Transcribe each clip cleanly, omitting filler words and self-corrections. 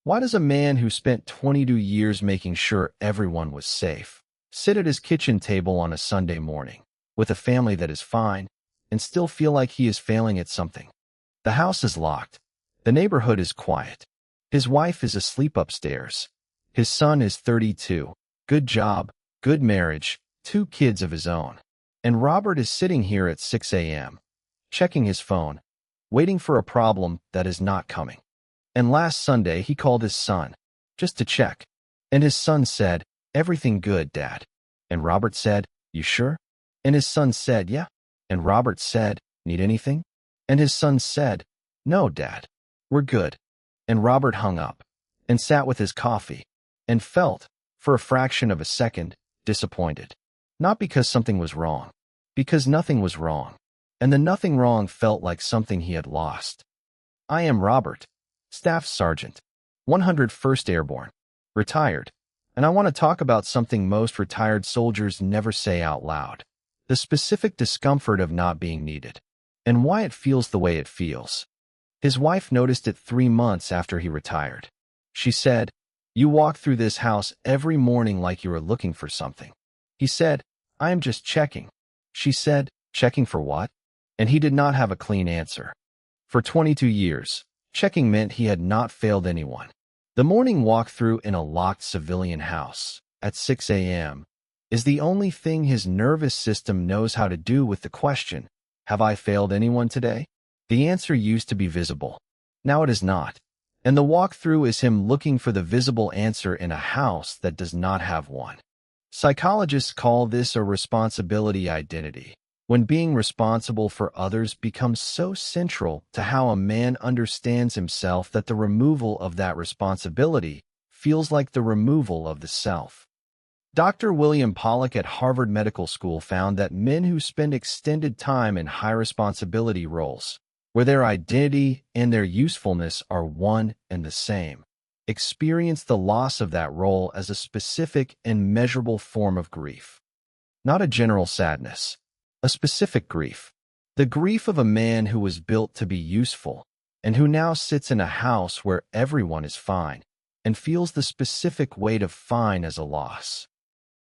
Why does a man who spent 22 years making sure everyone was safe sit at his kitchen table on a Sunday morning with a family that is fine and still feel like he is failing at something? The house is locked. The neighborhood is quiet. His wife is asleep upstairs. His son is 32. Good job, good marriage, 2 kids of his own. And Robert is sitting here at 6 a.m., checking his phone, waiting for a problem that is not coming. And last Sunday he called his son, just to check. And his son said, "Everything good, Dad." And Robert said, "You sure?" And his son said, "Yeah." And Robert said, "Need anything?" And his son said, "No, Dad. We're good." And Robert hung up and sat with his coffee and felt, for a fraction of a second, disappointed. Not because something was wrong, because nothing was wrong. And the nothing wrong felt like something he had lost. I am Robert, Staff Sergeant, 101st Airborne, retired, and I want to talk about something most retired soldiers never say out loud: the specific discomfort of not being needed, and why it feels the way it feels. His wife noticed it 3 months after he retired. She said, "You walk through this house every morning like you are looking for something." He said, "I am just checking." She said, "Checking for what?" And he did not have a clean answer. For 22 years, checking meant he had not failed anyone. The morning walkthrough in a locked civilian house at 6 a.m. is the only thing his nervous system knows how to do with the question, "Have I failed anyone today?" The answer used to be visible. Now it is not. And the walkthrough is him looking for the visible answer in a house that does not have one. Psychologists call this a responsibility identity, when being responsible for others becomes so central to how a man understands himself that the removal of that responsibility feels like the removal of the self. Dr. William Pollack at Harvard Medical School found that men who spend extended time in high-responsibility roles, where their identity and their usefulness are one and the same, experience the loss of that role as a specific and measurable form of grief. Not a general sadness, a specific grief. The grief of a man who was built to be useful and who now sits in a house where everyone is fine and feels the specific weight of fine as a loss.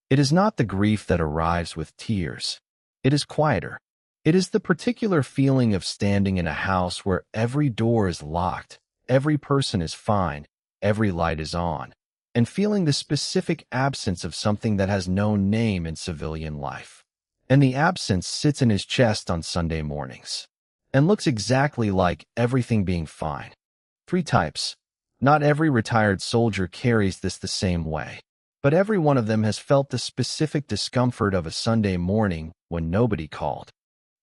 It is not the grief that arrives with tears. It is quieter. It is the particular feeling of standing in a house where every door is locked, every person is fine, every light is on, and feeling the specific absence of something that has no name in civilian life. And the absence sits in his chest on Sunday mornings and looks exactly like everything being fine. 3 types. Not every retired soldier carries this the same way, but every one of them has felt the specific discomfort of a Sunday morning when nobody called.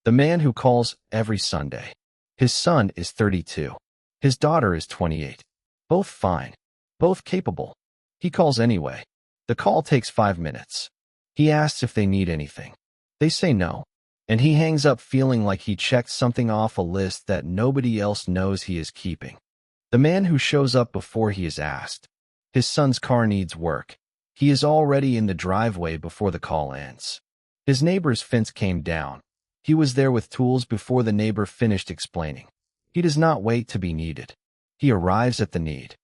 The man who calls every Sunday. His son is 32. His daughter is 28. Both fine. Both capable. He calls anyway. The call takes 5 minutes. He asks if they need anything. They say no, and he hangs up feeling like he checked something off a list that nobody else knows he is keeping. The man who shows up before he is asked. His son's car needs work. He is already in the driveway before the call ends. His neighbor's fence came down. He was there with tools before the neighbor finished explaining. He does not wait to be needed. He arrives at the need.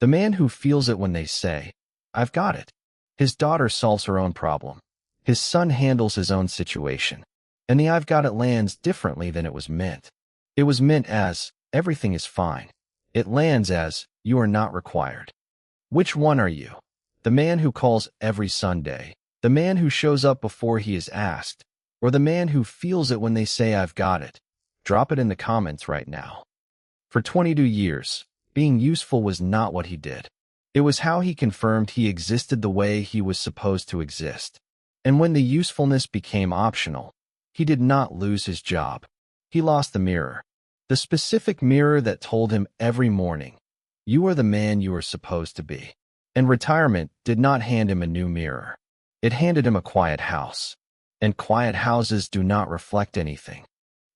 The man who feels it when they say, "I've got it." His daughter solves her own problem. His son handles his own situation. And the "I've got it" lands differently than it was meant. It was meant as, "Everything is fine." It lands as, "You are not required." Which one are you? The man who calls every Sunday, the man who shows up before he is asked, or the man who feels it when they say, "I've got it"? Drop it in the comments right now. For 22 years, being useful was not what he did. It was how he confirmed he existed the way he was supposed to exist. And when the usefulness became optional, he did not lose his job. He lost the mirror. The specific mirror that told him every morning, "You are the man you are supposed to be." And retirement did not hand him a new mirror. It handed him a quiet house. And quiet houses do not reflect anything.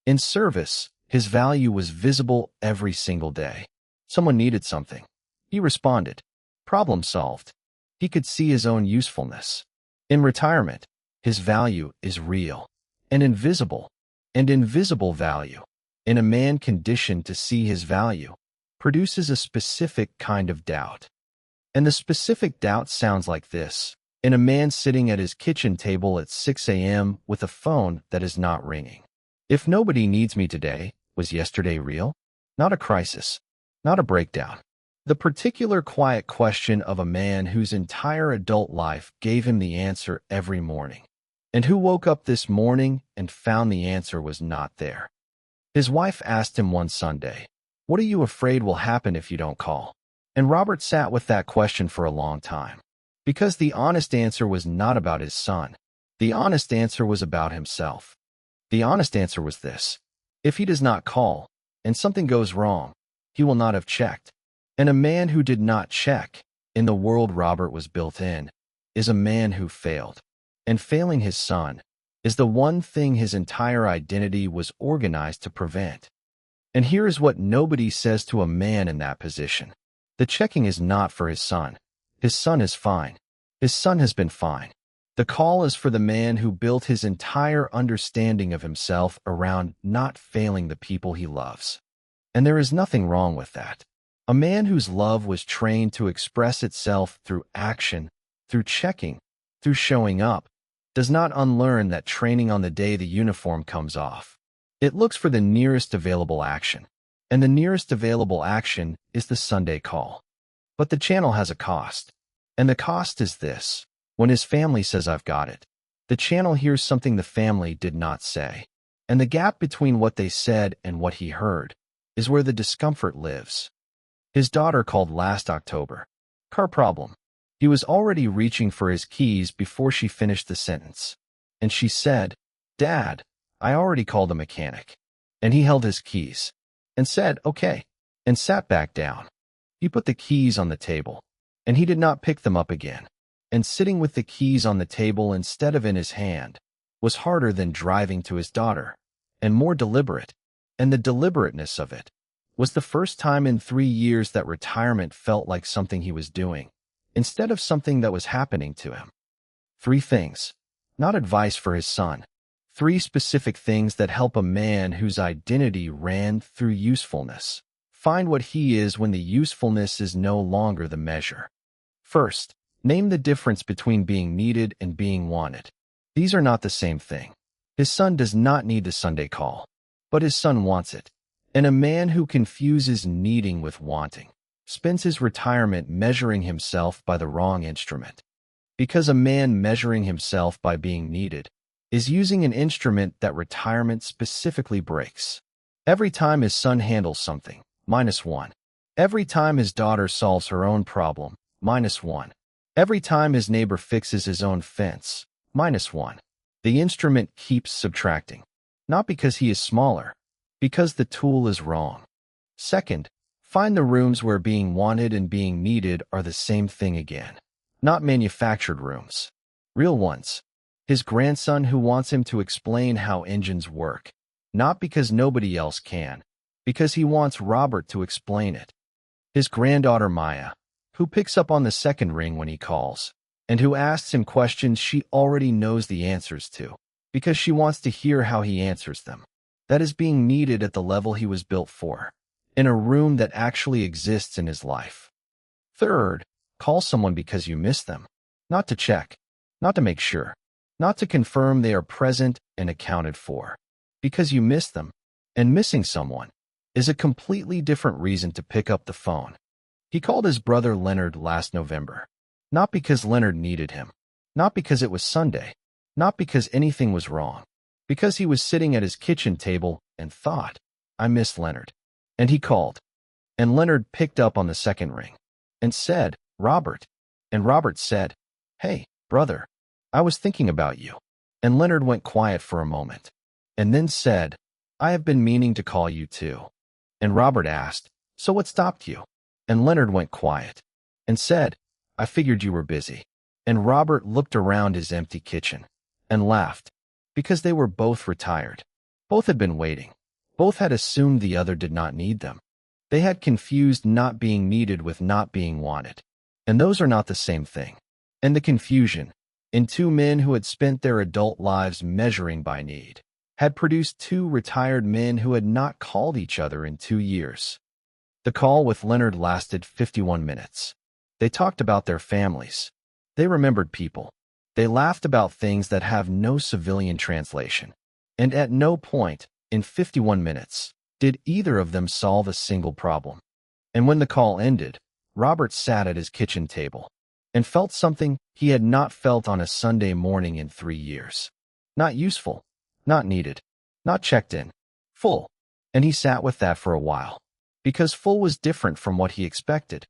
In service, his value was visible every single day. Someone needed something. He responded. Problem solved. He could see his own usefulness. In retirement, his value is real and invisible value. In a man conditioned to see his value, produces a specific kind of doubt. And the specific doubt sounds like this: in a man sitting at his kitchen table at 6 a.m. with a phone that is not ringing. If nobody needs me today, was yesterday real? Not a crisis, not a breakdown. The particular quiet question of a man whose entire adult life gave him the answer every morning, and who woke up this morning and found the answer was not there. His wife asked him one Sunday, "What are you afraid will happen if you don't call?" And Robert sat with that question for a long time, because the honest answer was not about his son. The honest answer was about himself. The honest answer was this: if he does not call, and something goes wrong, he will not have checked. And a man who did not check, in the world Robert was built in, is a man who failed. And failing his son is the one thing his entire identity was organized to prevent. And here is what nobody says to a man in that position. The checking is not for his son. His son is fine. His son has been fine. The call is for the man who built his entire understanding of himself around not failing the people he loves. And there is nothing wrong with that. A man whose love was trained to express itself through action, through checking, through showing up, does not unlearn that training on the day the uniform comes off. It looks for the nearest available action, and the nearest available action is the Sunday call. But the channel has a cost, and the cost is this: when his family says, "I've got it," the channel hears something the family did not say, and the gap between what they said and what he heard is where the discomfort lives. His daughter called last October. Car problem. He was already reaching for his keys before she finished the sentence. And she said, "Dad, I already called the mechanic." And he held his keys and said, "Okay," and sat back down. He put the keys on the table, and he did not pick them up again. And sitting with the keys on the table instead of in his hand was harder than driving to his daughter, and more deliberate. And the deliberateness of it was the first time in 3 years that retirement felt like something he was doing, instead of something that was happening to him. 3 things, not advice for his son. 3 specific things that help a man whose identity ran through usefulness find what he is when the usefulness is no longer the measure. First, name the difference between being needed and being wanted. These are not the same thing. His son does not need the Sunday call, but his son wants it. And a man who confuses needing with wanting spends his retirement measuring himself by the wrong instrument. Because a man measuring himself by being needed is using an instrument that retirement specifically breaks. Every time his son handles something, -1. Every time his daughter solves her own problem, -1. Every time his neighbor fixes his own fence, -1. The instrument keeps subtracting. Not because he is smaller, because the tool is wrong. Second, find the rooms where being wanted and being needed are the same thing again. Not manufactured rooms. Real ones. His grandson who wants him to explain how engines work. Not because nobody else can, because he wants Robert to explain it. His granddaughter Maya, who picks up on the second ring when he calls, and who asks him questions she already knows the answers to, because she wants to hear how he answers them. That is being needed at the level he was built for, in a room that actually exists in his life. Third, call someone because you miss them, not to check, not to make sure, not to confirm they are present and accounted for, because you miss them. And missing someone is a completely different reason to pick up the phone. He called his brother Leonard last November, not because Leonard needed him, not because it was Sunday, not because anything was wrong, because he was sitting at his kitchen table and thought, "I miss Leonard." And he called. And Leonard picked up on the second ring and said, "Robert." And Robert said, "Hey, brother, I was thinking about you." And Leonard went quiet for a moment and then said, "I have been meaning to call you too." And Robert asked, "So what stopped you?" And Leonard went quiet and said, "I figured you were busy." And Robert looked around his empty kitchen and laughed, because they were both retired. Both had been waiting. Both had assumed the other did not need them. They had confused not being needed with not being wanted. And those are not the same thing. And the confusion, in 2 men who had spent their adult lives measuring by need, had produced 2 retired men who had not called each other in 2 years. The call with Leonard lasted 51 minutes. They talked about their families. They remembered people. They laughed about things that have no civilian translation. And at no point, in 51 minutes, did either of them solve a single problem. And when the call ended, Robert sat at his kitchen table and felt something he had not felt on a Sunday morning in 3 years. Not useful, not needed, not checked in, full. And he sat with that for a while. Because full was different from what he expected.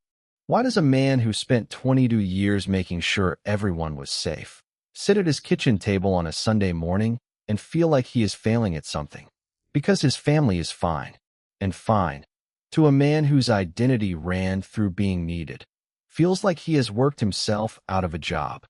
Why does a man who spent 22 years making sure everyone was safe sit at his kitchen table on a Sunday morning and feel like he is failing at something? Because his family is fine. And fine, to a man whose identity ran through being needed, feels like he has worked himself out of a job.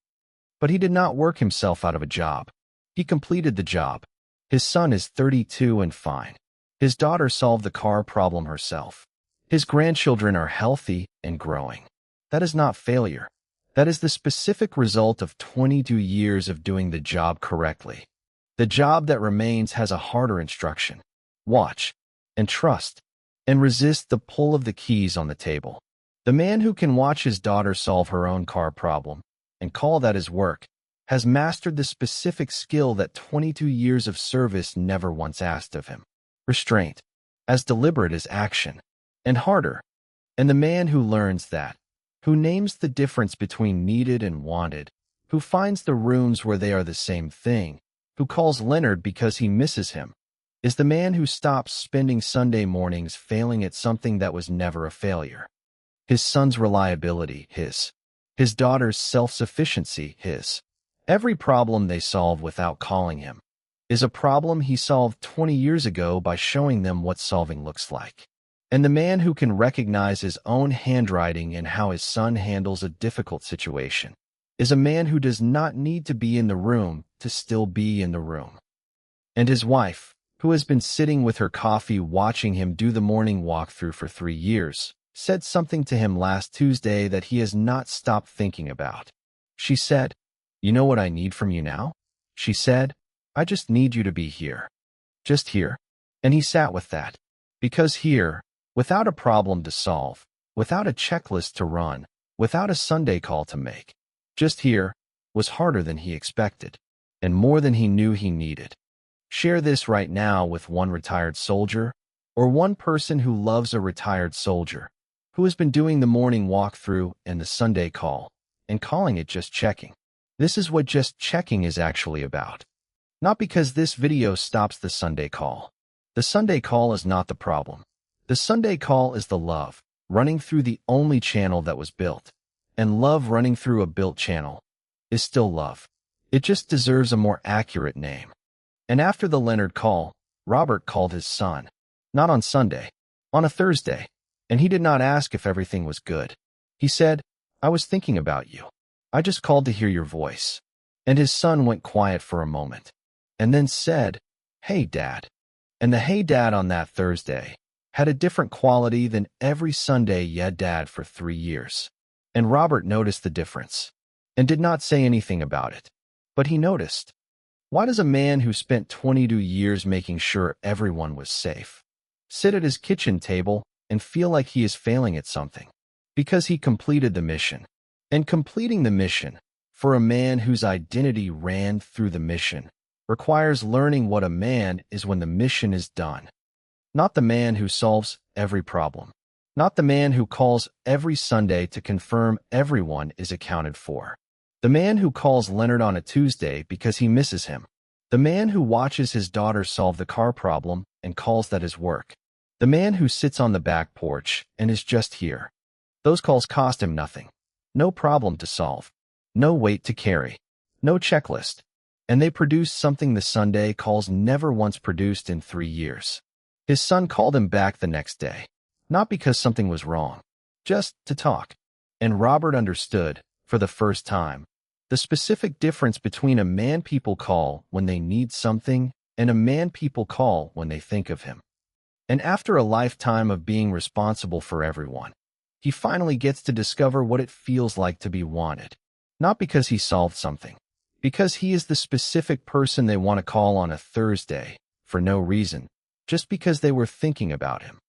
But he did not work himself out of a job. He completed the job. His son is 32 and fine. His daughter solved the car problem herself. His grandchildren are healthy and growing. That is not failure. That is the specific result of 22 years of doing the job correctly. The job that remains has a harder instruction. Watch, and trust, and resist the pull of the keys on the table. The man who can watch his daughter solve her own car problem and call that his work has mastered the specific skill that 22 years of service never once asked of him. Restraint, as deliberate as action, and harder. And the man who learns that, who names the difference between needed and wanted, who finds the rooms where they are the same thing, who calls Leonard because he misses him, is the man who stops spending Sunday mornings failing at something that was never a failure. His son's reliability, his daughter's self-sufficiency, his. Every problem they solve without calling him is a problem he solved 20 years ago by showing them what solving looks like. And the man who can recognize his own handwriting and how his son handles a difficult situation is a man who does not need to be in the room to still be in the room. And his wife, who has been sitting with her coffee watching him do the morning walkthrough for 3 years, said something to him last Tuesday that he has not stopped thinking about. She said, "You know what I need from you now?" She said, "I just need you to be here. Just here." And he sat with that. Because here, without a problem to solve, without a checklist to run, without a Sunday call to make, just here, was harder than he expected, and more than he knew he needed. Share this right now with one retired soldier, or one person who loves a retired soldier, who has been doing the morning walkthrough and the Sunday call, and calling it just checking. This is what just checking is actually about. Not because this video stops the Sunday call. The Sunday call is not the problem. The Sunday call is the love running through the only channel that was built. And love running through a built channel is still love. It just deserves a more accurate name. And after the Leonard call, Robert called his son. Not on Sunday, on a Thursday. And he did not ask if everything was good. He said, "I was thinking about you. I just called to hear your voice." And his son went quiet for a moment, and then said, "Hey, Dad." And the "Hey, Dad" on that Thursday had a different quality than every Sunday "Yeah, Dad" for 3 years. And Robert noticed the difference, and did not say anything about it. But he noticed. Why does a man who spent 22 years making sure everyone was safe sit at his kitchen table and feel like he is failing at something? Because he completed the mission. And completing the mission, for a man whose identity ran through the mission, requires learning what a man is when the mission is done. Not the man who solves every problem. Not the man who calls every Sunday to confirm everyone is accounted for. The man who calls Leonard on a Tuesday because he misses him. The man who watches his daughter solve the car problem and calls that his work. The man who sits on the back porch and is just here. Those calls cost him nothing. No problem to solve. No weight to carry. No checklist. And they produce something the Sunday calls never once produced in 3 years. His son called him back the next day. Not because something was wrong. Just to talk. And Robert understood, for the first time, the specific difference between a man people call when they need something and a man people call when they think of him. And after a lifetime of being responsible for everyone, he finally gets to discover what it feels like to be wanted. Not because he solved something. Because he is the specific person they want to call on a Thursday, for no reason, just because they were thinking about him.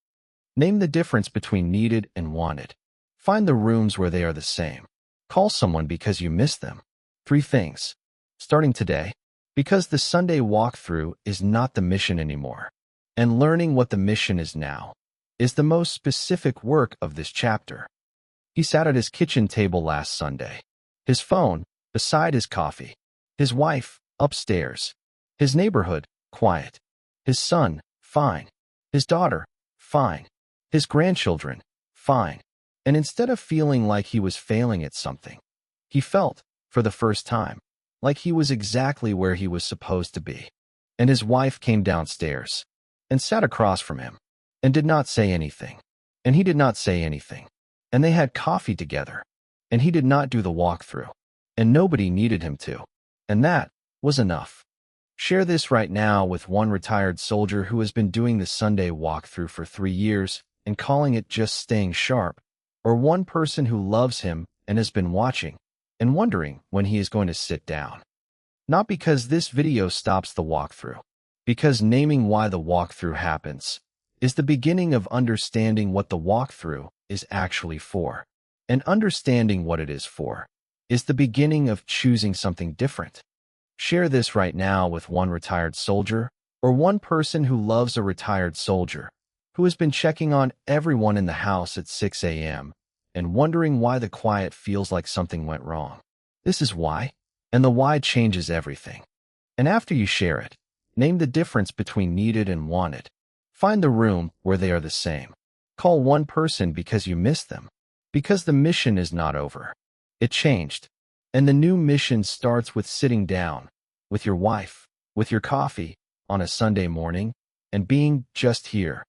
Name the difference between needed and wanted. Find the rooms where they are the same. Call someone because you miss them. 3 things. Starting today, because the Sunday walkthrough is not the mission anymore, and learning what the mission is now is the most specific work of this chapter. He sat at his kitchen table last Sunday, his phone beside his coffee, his wife upstairs, his neighborhood quiet, his son fine, his daughter fine, his grandchildren fine. And instead of feeling like he was failing at something, he felt, for the first time, like he was exactly where he was supposed to be. And his wife came downstairs and sat across from him and did not say anything. And he did not say anything. And they had coffee together. And he did not do the walkthrough. And nobody needed him to. And that was enough. Share this right now with one retired soldier who has been doing the Sunday walkthrough for 3 years and calling it just staying sharp, or one person who loves him and has been watching and wondering when he is going to sit down. Not because this video stops the walkthrough, because naming why the walkthrough happens is the beginning of understanding what the walkthrough is actually for. And understanding what it is for is the beginning of choosing something different. Share this right now with one retired soldier or one person who loves a retired soldier who has been checking on everyone in the house at 6 a.m. and wondering why the quiet feels like something went wrong. This is why, and the why changes everything. And after you share it, name the difference between needed and wanted. Find the room where they are the same. Call one person because you miss them, because the mission is not over. It changed, and the new mission starts with sitting down, with your wife, with your coffee, on a Sunday morning, and being just here,